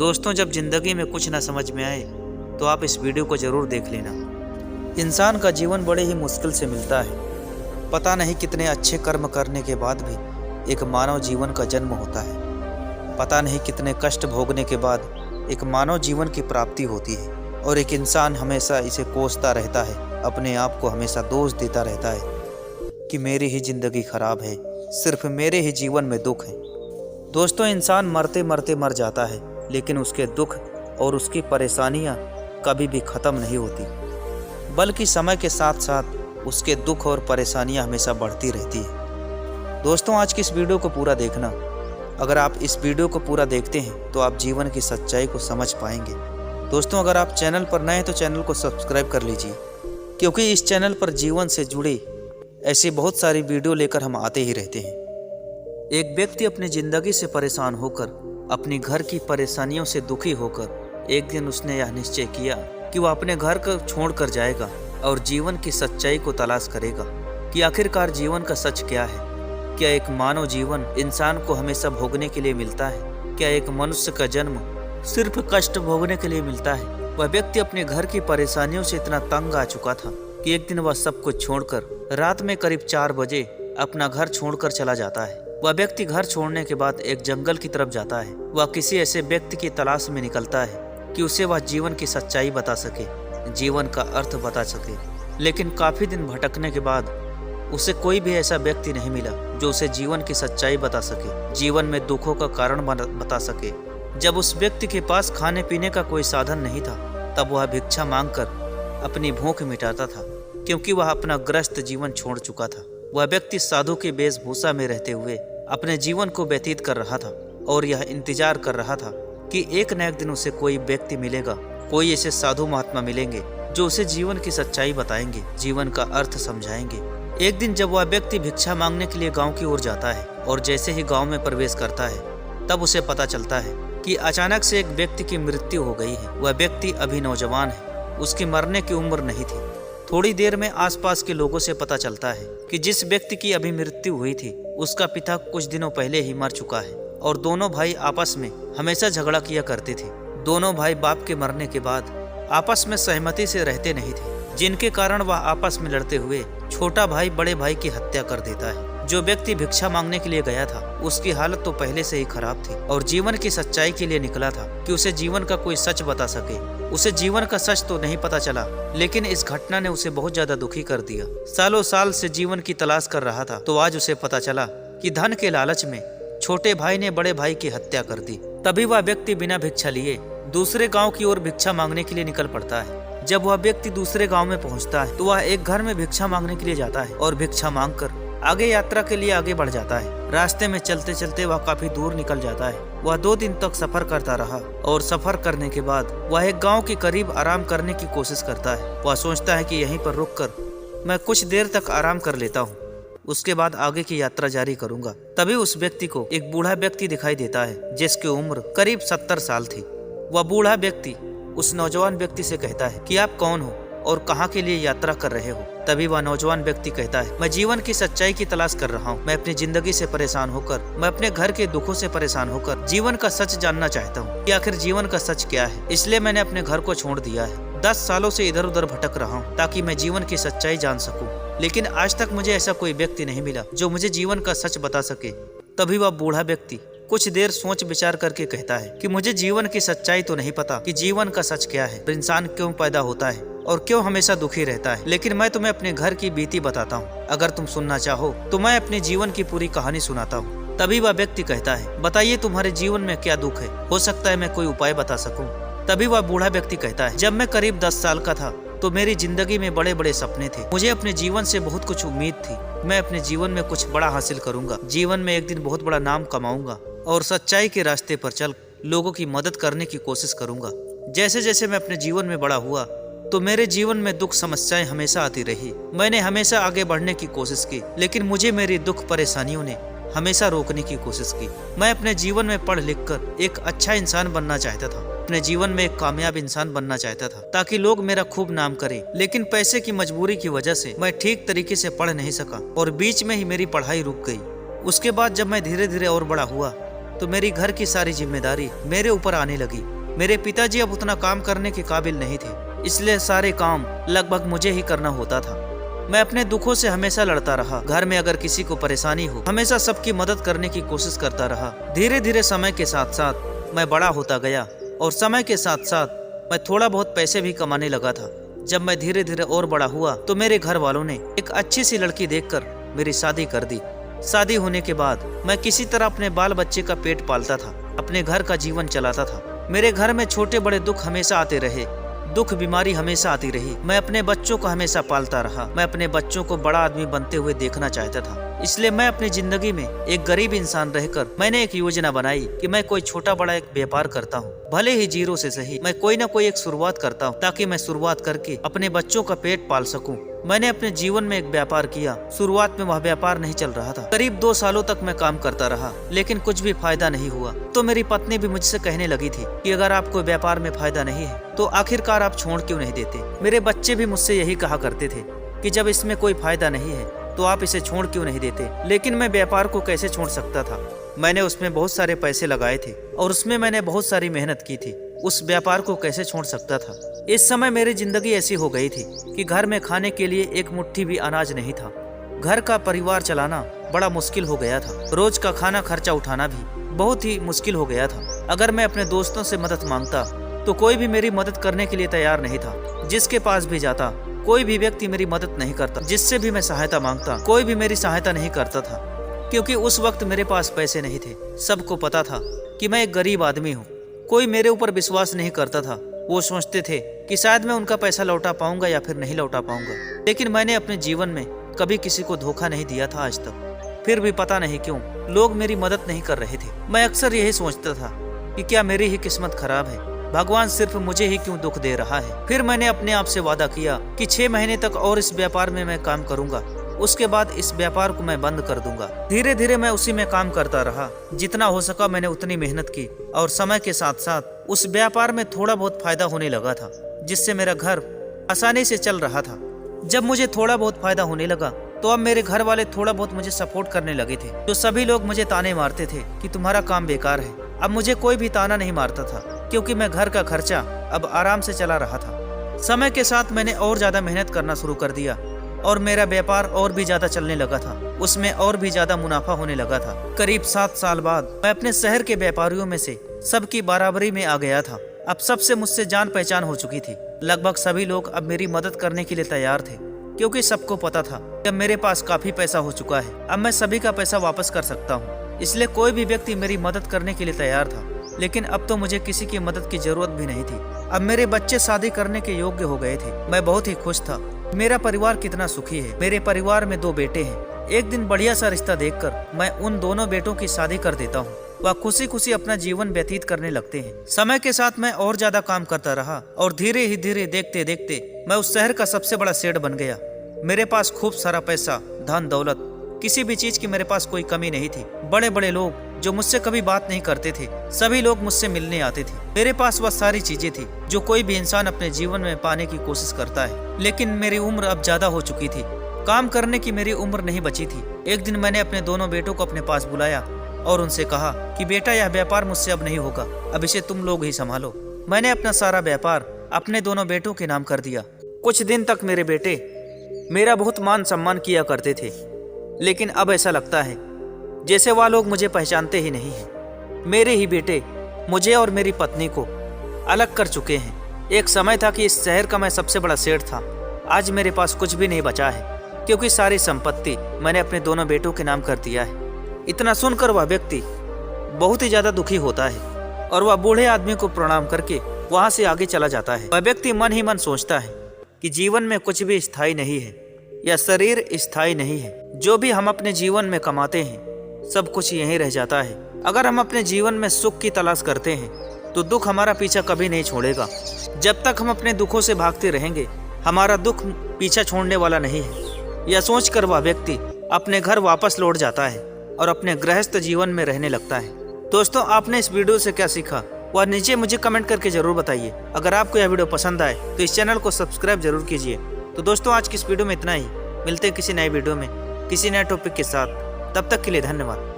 दोस्तों, जब जिंदगी में कुछ ना समझ में आए तो आप इस वीडियो को जरूर देख लेना। इंसान का जीवन बड़े ही मुश्किल से मिलता है। पता नहीं कितने अच्छे कर्म करने के बाद भी एक मानव जीवन का जन्म होता है। पता नहीं कितने कष्ट भोगने के बाद एक मानव जीवन की प्राप्ति होती है। और एक इंसान हमेशा इसे कोसता रहता है, अपने आप को हमेशा दोष देता रहता है कि मेरी ही जिंदगी खराब है, सिर्फ मेरे ही जीवन में दुख है। दोस्तों, इंसान मरते मरते मर जाता है, लेकिन उसके दुख और उसकी परेशानियां कभी भी ख़त्म नहीं होती, बल्कि समय के साथ साथ उसके दुख और परेशानियां हमेशा बढ़ती रहती है। दोस्तों, आज की इस वीडियो को पूरा देखना। अगर आप इस वीडियो को पूरा देखते हैं तो आप जीवन की सच्चाई को समझ पाएंगे। दोस्तों, अगर आप चैनल पर नए हैं तो चैनल को सब्सक्राइब कर लीजिए, क्योंकि इस चैनल पर जीवन से जुड़ी ऐसी बहुत सारी वीडियो लेकर हम आते ही रहते हैं। एक व्यक्ति अपनी ज़िंदगी से परेशान होकर, अपनी घर की परेशानियों से दुखी होकर एक दिन उसने यह निश्चय किया कि वह अपने घर को छोड़कर जाएगा और जीवन की सच्चाई को तलाश करेगा कि आखिरकार जीवन का सच क्या है। क्या एक मानव जीवन इंसान को हमेशा भोगने के लिए मिलता है? क्या एक मनुष्य का जन्म सिर्फ कष्ट भोगने के लिए मिलता है? वह व्यक्ति अपने घर की परेशानियों से इतना तंग आ चुका था कि एक दिन वह सब कुछ छोड़कर रात में करीब 4 बजे अपना घर छोड़कर चला जाता है। वह व्यक्ति घर छोड़ने के बाद एक जंगल की तरफ जाता है। वह किसी ऐसे व्यक्ति की तलाश में निकलता है कि उसे वह जीवन की सच्चाई बता सके, जीवन का अर्थ बता सके। लेकिन काफी दिन भटकने के बाद उसे कोई भी ऐसा व्यक्ति नहीं मिला जो उसे जीवन की सच्चाई बता सके, जीवन में दुखों का कारण बता सके। जब उस व्यक्ति के पास खाने पीने का कोई साधन नहीं था, तब वह भिक्षा मांगकर अपनी भूख मिटाता था, क्योंकि वह अपना ग्रस्त जीवन छोड़ चुका था। वह व्यक्ति साधु के वेशभूषा में रहते हुए अपने जीवन को व्यतीत कर रहा था और यह इंतजार कर रहा था कि एक न एक दिन उसे कोई व्यक्ति मिलेगा, कोई ऐसे साधु महात्मा मिलेंगे जो उसे जीवन की सच्चाई बताएंगे, जीवन का अर्थ समझाएंगे। एक दिन जब वह व्यक्ति भिक्षा मांगने के लिए गांव की ओर जाता है और जैसे ही गांव में प्रवेश करता है, तब उसे पता चलता है कि अचानक से एक व्यक्ति की मृत्यु हो गई है। वह व्यक्ति अभी नौजवान है, उसकी मरने की उम्र नहीं थी। थोड़ी देर में आसपास के लोगों से पता चलता है कि जिस व्यक्ति की अभी मृत्यु हुई थी, उसका पिता कुछ दिनों पहले ही मर चुका है और दोनों भाई आपस में हमेशा झगड़ा किया करते थे। दोनों भाई बाप के मरने के बाद आपस में सहमति से रहते नहीं थे, जिनके कारण वह आपस में लड़ते हुए छोटा भाई बड़े भाई की हत्या कर देता है। जो व्यक्ति भिक्षा मांगने के लिए गया था, उसकी हालत तो पहले से ही खराब थी और जीवन की सच्चाई के लिए निकला था कि उसे जीवन का कोई सच बता सके। उसे जीवन का सच तो नहीं पता चला, लेकिन इस घटना ने उसे बहुत ज्यादा दुखी कर दिया। सालों साल से जीवन की तलाश कर रहा था, तो आज उसे पता चला कि धन के लालच में छोटे भाई ने बड़े भाई की हत्या कर दी। तभी वह व्यक्ति बिना भिक्षा लिए दूसरे गांव की ओर भिक्षा मांगने के लिए निकल पड़ता है। जब वह व्यक्ति दूसरे गांव में पहुंचता है, तो वह एक घर में भिक्षा मांगने के लिए जाता है और भिक्षा मांगकर आगे यात्रा के लिए आगे बढ़ जाता है। रास्ते में चलते चलते वह काफी दूर निकल जाता है। वह 2 दिन तक सफर करता रहा और सफर करने के बाद वह एक गांव के करीब आराम करने की कोशिश करता है। वह सोचता है कि यहीं पर रुककर मैं कुछ देर तक आराम कर लेता हूँ, उसके बाद आगे की यात्रा जारी करूंगा। तभी उस व्यक्ति को एक बूढ़ा व्यक्ति दिखाई देता है, जिसकी उम्र करीब 70 साल थी। वह बूढ़ा व्यक्ति उस नौजवान व्यक्ति से कहता है कि आप कौन हो और कहाँ के लिए यात्रा कर रहे हो। तभी वह नौजवान व्यक्ति कहता है, मैं जीवन की सच्चाई की तलाश कर रहा हूँ। मैं अपनी जिंदगी से परेशान होकर, मैं अपने घर के दुखों से परेशान होकर जीवन का सच जानना चाहता हूँ कि आखिर जीवन का सच क्या है। इसलिए मैंने अपने घर को छोड़ दिया है। 10 सालों से इधर उधर भटक रहा हूँ ताकि मैं जीवन की सच्चाई जान सकूँ, लेकिन आज तक मुझे ऐसा कोई व्यक्ति नहीं मिला जो मुझे जीवन का सच बता सके। तभी वह बूढ़ा व्यक्ति कुछ देर सोच विचार करके कहता है कि मुझे जीवन की सच्चाई तो नहीं पता कि जीवन का सच क्या है, इंसान क्यों पैदा होता है और क्यों हमेशा दुखी रहता है, लेकिन मैं तुम्हें अपने घर की बीती बताता हूँ। अगर तुम सुनना चाहो तो मैं अपने जीवन की पूरी कहानी सुनाता हूँ। तभी वह व्यक्ति कहता है, बताइए तुम्हारे जीवन में क्या दुख है, हो सकता है मैं कोई उपाय बता सकूँ। तभी वह बूढ़ा व्यक्ति कहता है, जब मैं करीब 10 साल का था तो मेरी जिंदगी में बड़े बड़े सपने थे। मुझे अपने जीवन से बहुत कुछ उम्मीद थी। मैं अपने जीवन में कुछ बड़ा हासिल करूंगा, जीवन में एक दिन बहुत बड़ा नाम कमाऊंगा और सच्चाई के रास्ते पर चल लोगों की मदद करने की कोशिश करूंगा। जैसे जैसे मैं अपने जीवन में बड़ा हुआ तो मेरे जीवन में दुख समस्याएं हमेशा आती रही। मैंने हमेशा आगे बढ़ने की कोशिश की, लेकिन मुझे मेरी दुख परेशानियों ने हमेशा रोकने की कोशिश की। मैं अपने जीवन में पढ़ लिख कर एक अच्छा इंसान बनना चाहता था, अपने जीवन में एक कामयाब इंसान बनना चाहता था ताकि लोग मेरा खूब नाम करें। लेकिन पैसे की मजबूरी की वजह से मैं ठीक तरीके से पढ़ नहीं सका और बीच में ही मेरी पढ़ाई रुक गई। उसके बाद जब मैं धीरे धीरे और बड़ा हुआ तो मेरी घर की सारी जिम्मेदारी मेरे ऊपर आने लगी। मेरे पिताजी अब उतना काम करने के काबिल नहीं थे, इसलिए सारे काम लगभग मुझे ही करना होता था। मैं अपने दुखों से हमेशा लड़ता रहा। घर में अगर किसी को परेशानी हो, हमेशा सबकी मदद करने की कोशिश करता रहा। धीरे धीरे समय के साथ साथ मैं बड़ा होता गया और समय के साथ साथ मैं थोड़ा बहुत पैसे भी कमाने लगा था। जब मैं धीरे धीरे और बड़ा हुआ तो मेरे घर वालों ने एक अच्छी सी लड़की देखकर मेरी शादी कर दी। शादी होने के बाद मैं किसी तरह अपने बाल बच्चे का पेट पालता था, अपने घर का जीवन चलाता था। मेरे घर में छोटे बड़े दुख हमेशा आते रहे, दुख बीमारी हमेशा आती रही। मैं अपने बच्चों को हमेशा पालता रहा। मैं अपने बच्चों को बड़ा आदमी बनते हुए देखना चाहता था। इसलिए मैं अपनी जिंदगी में एक गरीब इंसान रहकर मैंने एक योजना बनाई कि मैं कोई छोटा बड़ा एक व्यापार करता हूँ, भले ही जीरो से सही, मैं कोई ना कोई एक शुरुआत करता हूँ ताकि मैं शुरुआत करके अपने बच्चों का पेट पाल सकूं। मैंने अपने जीवन में एक व्यापार किया। शुरुआत में वह व्यापार नहीं चल रहा था। करीब 2 सालों तक मैं काम करता रहा, लेकिन कुछ भी फायदा नहीं हुआ। तो मेरी पत्नी भी मुझसे कहने लगी थी कि अगर आपको व्यापार में फायदा नहीं है तो आखिरकार आप छोड़ क्यों नहीं देते। मेरे बच्चे भी मुझसे यही कहा करते थे कि जब इसमें कोई फायदा नहीं है तो आप इसे छोड़ क्यों नहीं देते। लेकिन मैं व्यापार को कैसे छोड़ सकता था। मैंने उसमें बहुत सारे पैसे लगाए थे और उसमें मैंने बहुत सारी मेहनत की थी। उस व्यापार को कैसे छोड़ सकता था। इस समय मेरी जिंदगी ऐसी हो गई थी कि घर में खाने के लिए एक मुट्ठी भी अनाज नहीं था। घर का परिवार चलाना बड़ा मुश्किल हो गया था। रोज का खाना खर्चा उठाना भी बहुत ही मुश्किल हो गया था। अगर मैं अपने दोस्तों से मदद मांगता तो कोई भी मेरी मदद करने के लिए तैयार नहीं था। जिसके पास भी जाता कोई भी व्यक्ति मेरी मदद नहीं करता। जिससे भी मैं सहायता मांगता कोई भी मेरी सहायता नहीं करता था, क्योंकि उस वक्त मेरे पास पैसे नहीं थे। सबको पता था कि मैं एक गरीब आदमी हूँ। कोई मेरे ऊपर विश्वास नहीं करता था। वो सोचते थे कि शायद मैं उनका पैसा लौटा पाऊंगा या फिर नहीं लौटा पाऊंगा। लेकिन मैंने अपने जीवन में कभी किसी को धोखा नहीं दिया था आज तक। फिर भी पता नहीं क्यों लोग मेरी मदद नहीं कर रहे थे। मैं अक्सर यही सोचता था कि क्या मेरी ही किस्मत खराब है, भगवान सिर्फ मुझे ही क्यों दुख दे रहा है। फिर मैंने अपने आप से वादा किया कि 6 महीने तक और इस व्यापार में मैं काम करूंगा, उसके बाद इस व्यापार को मैं बंद कर दूंगा। धीरे धीरे मैं उसी में काम करता रहा। जितना हो सका मैंने उतनी मेहनत की और समय के साथ साथ उस व्यापार में थोड़ा बहुत फायदा होने लगा था, जिससे मेरा घर आसानी से चल रहा था। जब मुझे थोड़ा बहुत फायदा होने लगा तो अब मेरे घर वाले थोड़ा बहुत मुझे सपोर्ट करने लगे थे। जो सभी लोग मुझे ताने मारते थे कि तुम्हारा काम बेकार है, अब मुझे कोई भी ताना नहीं मारता था, क्योंकि मैं घर का खर्चा अब आराम से चला रहा था। समय के साथ मैंने और ज्यादा मेहनत करना शुरू कर दिया और मेरा व्यापार और भी ज्यादा चलने लगा था। उसमें और भी ज्यादा मुनाफा होने लगा था। करीब 7 साल बाद मैं अपने शहर के व्यापारियों में से सबकी बराबरी में आ गया था। अब सबसे मुझसे जान पहचान हो चुकी थी। लगभग सभी लोग अब मेरी मदद करने के लिए तैयार थे, क्योंकि सबको पता था कि अब मेरे पास काफी पैसा हो चुका है। अब मैं सभी का पैसा वापस कर सकता हूँ। इसलिए कोई भी व्यक्ति मेरी मदद करने के लिए तैयार था। लेकिन अब तो मुझे किसी की मदद की जरूरत भी नहीं थी। अब मेरे बच्चे शादी करने के योग्य हो गए थे। मैं बहुत ही खुश था। मेरा परिवार कितना सुखी है। मेरे परिवार में 2 बेटे हैं। एक दिन बढ़िया सा रिश्ता देखकर मैं उन दोनों बेटों की शादी कर देता हूँ। वह खुशी खुशी अपना जीवन व्यतीत करने लगते हैं। समय के साथ मैं और ज्यादा काम करता रहा और धीरे ही धीरे देखते देखते मैं उस शहर का सबसे बड़ा सेठ बन गया। मेरे पास खूब सारा पैसा, धन दौलत, किसी भी चीज की मेरे पास कोई कमी नहीं थी। बड़े बड़े लोग जो मुझसे कभी बात नहीं करते थे, सभी लोग मुझसे मिलने आते थे। मेरे पास वह सारी चीजें थी जो कोई भी इंसान अपने जीवन में पाने की कोशिश करता है। लेकिन मेरी उम्र अब ज्यादा हो चुकी थी। काम करने की मेरी उम्र नहीं बची थी। एक दिन मैंने अपने दोनों बेटों को अपने पास बुलाया और उनसे कहा कि बेटा, यह व्यापार मुझसे अब नहीं होगा, अब इसे तुम लोग ही संभालो। मैंने अपना सारा व्यापार अपने दोनों बेटों के नाम कर दिया। कुछ दिन तक मेरे बेटे मेरा बहुत मान सम्मान किया करते थे, लेकिन अब ऐसा लगता है जैसे वह लोग मुझे पहचानते ही नहीं हैं। मेरे ही बेटे मुझे और मेरी पत्नी को अलग कर चुके हैं। एक समय था कि इस शहर का मैं सबसे बड़ा सेठ था। आज मेरे पास कुछ भी नहीं बचा है, क्योंकि सारी संपत्ति मैंने अपने दोनों बेटों के नाम कर दिया है। इतना सुनकर वह व्यक्ति बहुत ही ज्यादा दुखी होता है और वह बूढ़े आदमी को प्रणाम करके वहां से आगे चला जाता है। वह व्यक्ति मन ही मन सोचता है कि जीवन में कुछ भी स्थायी नहीं है, यह शरीर स्थायी नहीं है। जो भी हम अपने जीवन में कमाते हैं सब कुछ यहीं रह जाता है। अगर हम अपने जीवन में सुख की तलाश करते हैं तो दुख हमारा पीछा कभी नहीं छोड़ेगा। जब तक हम अपने दुखों से भागते रहेंगे हमारा दुख पीछा छोड़ने वाला नहीं है। यह सोचकर वह व्यक्ति अपने घर वापस लौट जाता है और अपने गृहस्थ जीवन में रहने लगता है। दोस्तों, आपने इस वीडियो से क्या सीखा वह नीचे मुझे कमेंट करके जरूर बताइए। अगर आपको यह वीडियो पसंद आए तो इस चैनल को सब्सक्राइब जरूर कीजिए। तो दोस्तों, आज की इस वीडियो में इतना ही। मिलते हैं किसी नए वीडियो में किसी नए टॉपिक के साथ। तब तक के लिए धन्यवाद।